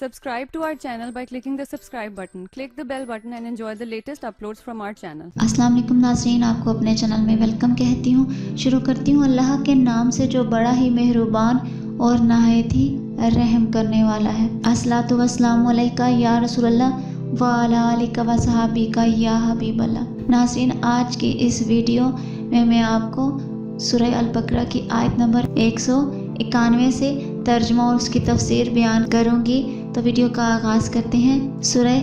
Subscribe to our channel by clicking the subscribe button. Click the bell button and enjoy the latest uploads from our channel. अस्सलाम वालेकुम नाज़रीन, आपको अपने channel में welcome कहती हूँ। शुरू करती हूँ अल्लाह के नाम से जो बड़ा ही मेहरबान और नहायत ही रहम करने वाला है। अस्सलातु वस्सलामु अलैका या रसूलल्लाह व अला आलिका व सहाबिका या हबीबल्लाह। नाज़रीन, आज की इस वीडियो में मैं आपको सूरह अल बकरा की आयत नंबर 191 से तर्जुमा और उसकी तफसीर बयान करूँगी। तो वीडियो का आगाज़ करते हैं। सूरह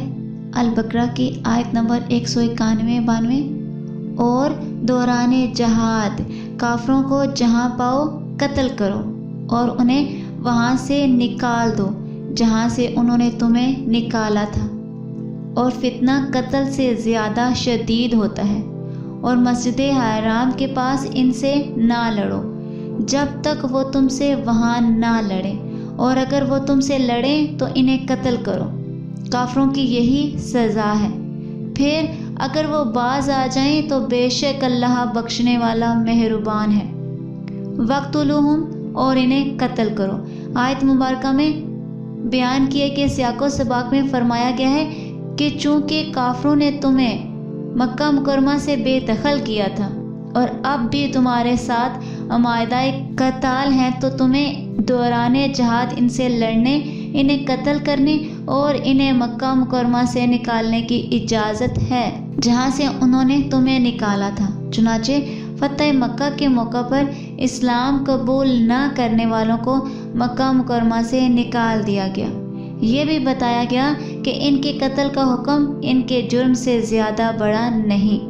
अल बकरा की आयत नंबर 191-92। और दौराने जहाद काफरों को जहाँ पाओ कत्ल करो और उन्हें वहाँ से निकाल दो जहाँ से उन्होंने तुम्हें निकाला था, और फितना कत्ल से ज़्यादा शदीद होता है। और मस्जिद हराम के पास इनसे ना लड़ो जब तक वो तुमसे वहाँ ना लड़े, और अगर वो तुमसे लड़ें तो इन्हें कत्ल करो। काफरों की यही सज़ा है। फिर अगर वो बाज आ जाएं तो बेशक अल्लाह बख्शने वाला मेहरबान है। वक्तुलुहुम, और इन्हें कत्ल करो। आयत मुबारका में बयान किया कि सियाको सबाक में फरमाया गया है कि चूँकि काफरों ने तुम्हें मक्का मुकरमा से बेदखल किया था और अब भी तुम्हारे साथ मायदा कताल हैं, तो तुम्हें दौराने जहाद इनसे लड़ने, इन्हें कत्ल करने और इन्हें मक्का मुकरमा से निकालने की इजाज़त है जहाँ से उन्होंने तुम्हें निकाला था। चुनाचे फतह मक्का के मौका पर इस्लाम कबूल न करने वालों को मक्का मुकरमा से निकाल दिया गया। ये भी बताया गया कि इनके कत्ल का हुक्म इनके जुर्म से ज़्यादा बड़ा नहीं,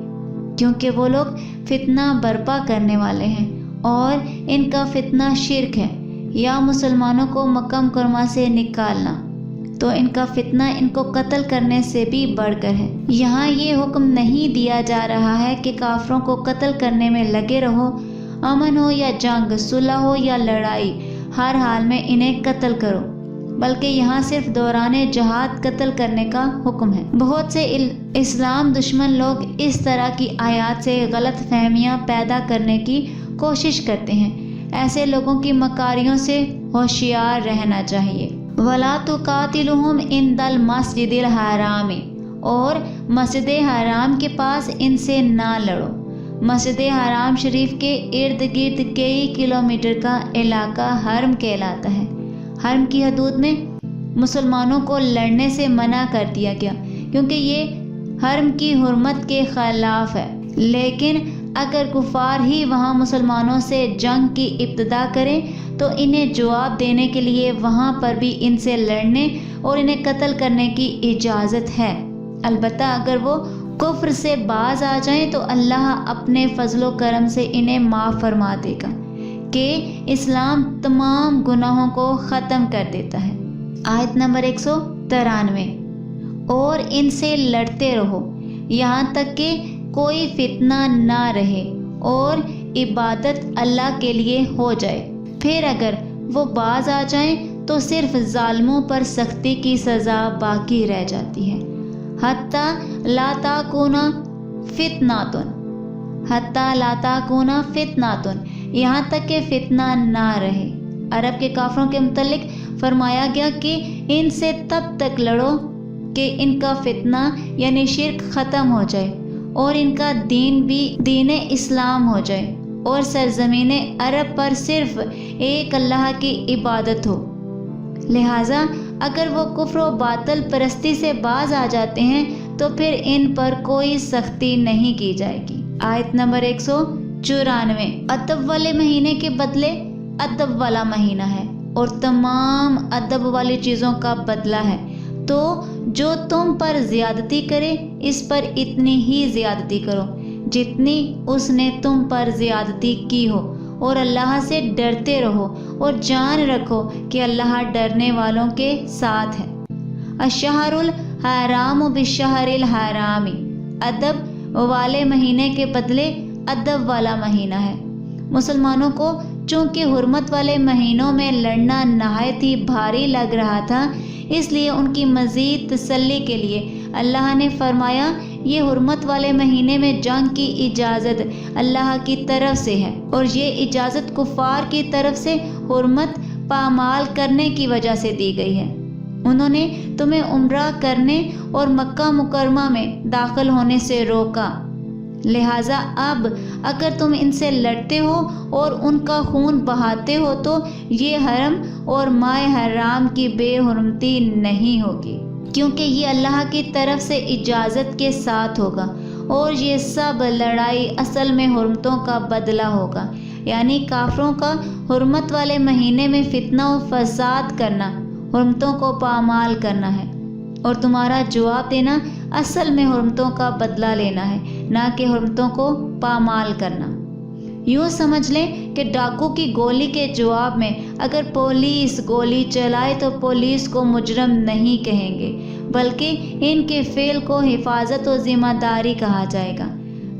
क्योंकि वो लोग फितना बर्पा करने वाले हैं और इनका फितना शिर्क है, या मुसलमानों को मक्का मुकरमा से निकालना, तो इनका फितना इनको कत्ल करने से भी बढ़कर है। यहाँ ये हुक्म नहीं दिया जा रहा है कि काफरों को कत्ल करने में लगे रहो, अमन हो या जंग, सुलह हो या लड़ाई, हर हाल में इन्हें कत्ल करो, बल्कि यहाँ सिर्फ दौराने जहाद कत्ल करने का हुक्म है। बहुत से इस्लाम दुश्मन लोग इस तरह की आयत से गलत फहमियाँ पैदा करने की कोशिश करते हैं। ऐसे लोगों की मकारियों से होशियार रहना चाहिए। वला तुकातिलुहुम इंदल मस्जिदिल हरामी, और मस्जिद हराम के पास इनसे ना लड़ो। मस्जिद हराम शरीफ के इर्द गिर्द कई किलोमीटर का इलाका हरम कहलाता है। हरम की हदूद में मुसलमानों को लड़ने से मना कर दिया गया, क्योंकि ये हरम की हुर्मत के ख़िलाफ़ है। लेकिन अगर कुफार ही वहाँ मुसलमानों से जंग की इब्तिदा करें तो इन्हें जवाब देने के लिए वहाँ पर भी इनसे लड़ने और इन्हें कत्ल करने की इजाज़त है। अलबत्ता अगर वो कुफ्र से बाज आ जाएं तो अल्लाह अपने फजलो करम से इन्हें माफ़ फरमा देगा कि इस्लाम तमाम गुनाहों को ख़त्म कर देता है। आयत नंबर 193। और इनसे लड़ते रहो यहाँ तक कि कोई फितना ना रहे और इबादत अल्लाह के लिए हो जाए। फिर अगर वो बाज आ जाएं तो सिर्फ जालिमों पर सख्ती की सज़ा बाकी रह जाती है। हत्ता ला ताकूना फितनातुन, हत्ता ला ताकूना फितनातुन, यहाँ तक कि फितना ना रहे। अरब के काफरों के मुतल्लिक फरमाया गया कि इनसे तब तक लड़ो कि इनका फितना यानी शिर्क ख़त्म हो जाए और इनका दीन भी दीन इस्लाम हो जाए और सरज़मीन अरब पर सिर्फ एक अल्लाह की इबादत हो। लिहाजा अगर वो कुफ्र व बातिल परस्ती से बाज आ जाते हैं तो फिर इन पर कोई सख्ती नहीं की जाएगी। आयत नंबर 194। अदब वाले महीने के बदले अदब वाला महीना है और तमाम अदब वाली चीज़ों का बदला है, तो जो तुम पर ज़्यादती करे इस पर इतनी ही ज़्यादती करो जितनी उसने तुम पर ज़्यादती की हो, और अल्लाह से डरते रहो और जान रखो कि अल्लाह डरने वालों के साथ है। अशहरुल हराम बिशहरिल हरामी, अदब वाले महीने के बदले अदब वाला महीना है। मुसलमानों को चूँकि हुर्मत वाले महीनों में लड़ना नहायत ही भारी लग रहा था, इसलिए उनकी मज़ीद तसल्ली के लिए अल्लाह ने फरमाया ये हुर्मत वाले महीने में जंग की इजाज़त अल्लाह की तरफ से है, और ये इजाज़त कुफ़ार की तरफ से हुर्मत पामाल करने की वजह से दी गई है। انہوں نے تمہیں عمرہ کرنے اور مکہ مکرمہ میں داخل ہونے سے روکا، لہٰذا اب اگر تم ان سے لڑتے ہو اور ان کا خون بہاتے ہو تو یہ حرم اور ماہ حرام کی بے حرمتی نہیں ہوگی، کیونکہ یہ اللہ کی طرف سے اجازت کے ساتھ ہوگا، اور یہ سب لڑائی اصل میں حرمتوں کا بدلہ ہوگا، یعنی کافروں کا حرمت والے مہینے میں فتنہ و فساد کرنا، حرمتوں کو پامال کرنا ہے، اور تمہارا جواب دینا اصل میں حرمتوں کا بدلہ لینا ہے، نہ کہ حرمتوں کو پامال کرنا۔ یوں سمجھ لیں کہ ڈاکو کی گولی کے جواب میں اگر پولیس گولی چلائے تو پولیس کو مجرم نہیں کہیں گے، بلکہ ان کے فعل کو حفاظت و ذمہ داری کہا جائے گا۔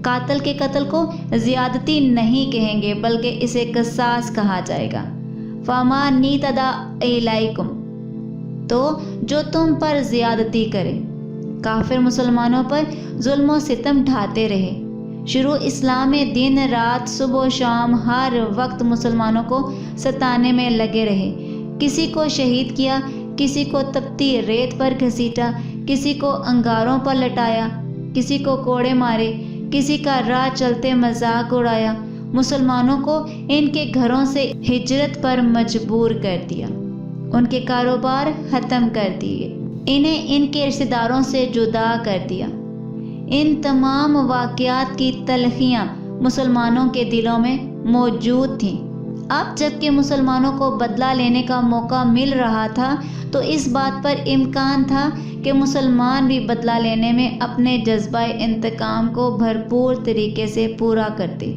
قاتل کے قتل کو زیادتی نہیں کہیں گے، بلکہ اسے قصاص کہا جائے گا۔ فَمَا نِعْتَدَىٰ عَلَيْكُمْ، تو جو تم پر زیادتی کرے۔ کافر مسلمانوں پر ظلم و ستم ڈھاتے رہے۔ شروع اسلام میں دن رات صبح و شام ہر وقت مسلمانوں کو ستانے میں لگے رہے، کسی کو شہید کیا، کسی کو تپتی ریت پر گھسیٹا، کسی کو انگاروں پر لٹایا، کسی کو کوڑے مارے، کسی کا راہ چلتے مذاق اڑایا، مسلمانوں کو ان کے گھروں سے ہجرت پر مجبور کر دیا، ان کے کاروبار ختم کر دیے، انہیں ان کے رشتہ داروں سے جدا کر دیا۔ ان تمام واقعات کی تلخیاں مسلمانوں کے دلوں میں موجود تھیں۔ اب جب کہ مسلمانوں کو بدلہ لینے کا موقع مل رہا تھا تو اس بات پر امکان تھا کہ مسلمان بھی بدلہ لینے میں اپنے جذبہ انتقام کو بھرپور طریقے سے پورا کرتے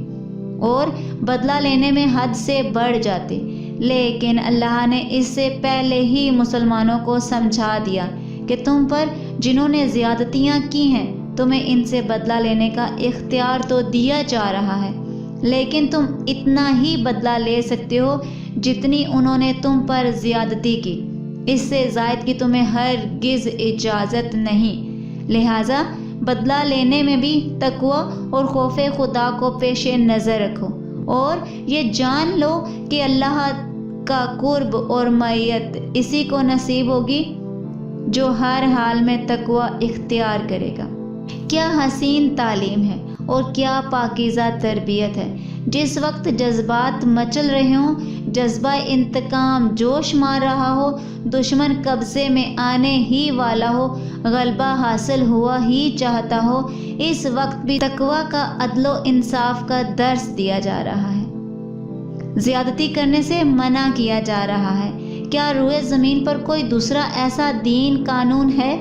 اور بدلہ لینے میں حد سے بڑھ جاتے، لیکن اللہ نے اس سے پہلے ہی مسلمانوں کو سمجھا دیا کہ تم پر جنہوں نے زیادتیاں کی ہیں تمہیں ان سے بدلہ لینے کا اختیار تو دیا جا رہا ہے، لیکن تم اتنا ہی بدلہ لے سکتے ہو جتنی انہوں نے تم پر زیادتی کی، اس سے زائد کی تمہیں ہرگز اجازت نہیں، لہٰذا بدلہ لینے میں بھی تقوی اور خوف خدا کو پیش نظر رکھو، اور یہ جان لو کہ اللہ کا قرب اور معیت اسی کو نصیب ہوگی جو ہر حال میں تقوی اختیار کرے گا۔ کیا حسین تعلیم ہے اور کیا پاکیزہ تربیت ہے۔ جس وقت جذبات مچل رہے ہوں، جذبہ انتقام جوش مار رہا ہو، دشمن قبضے میں آنے ہی والا ہو، غلبہ حاصل ہوا ہی چاہتا ہو، اس وقت بھی تقوی کا عدل و انصاف کا درس دیا جا رہا ہے، زیادتی کرنے سے منع کیا جا رہا ہے۔ کیا روئے زمین پر کوئی دوسرا ایسا دین قانون ہے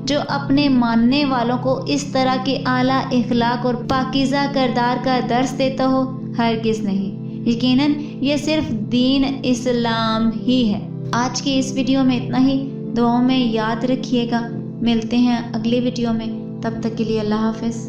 جو اپنے ماننے والوں کو اس طرح کے اعلیٰ اخلاق اور پاکیزہ کردار کا درس دیتا ہو؟ ہرگز نہیں۔ یقیناً یہ صرف دین اسلام ہی ہے۔ آج کی اس ویڈیو میں اتنا ہی، دعاؤں میں یاد رکھیے گا۔ ملتے ہیں اگلی ویڈیو میں، تب تک کے لیے اللہ حافظ۔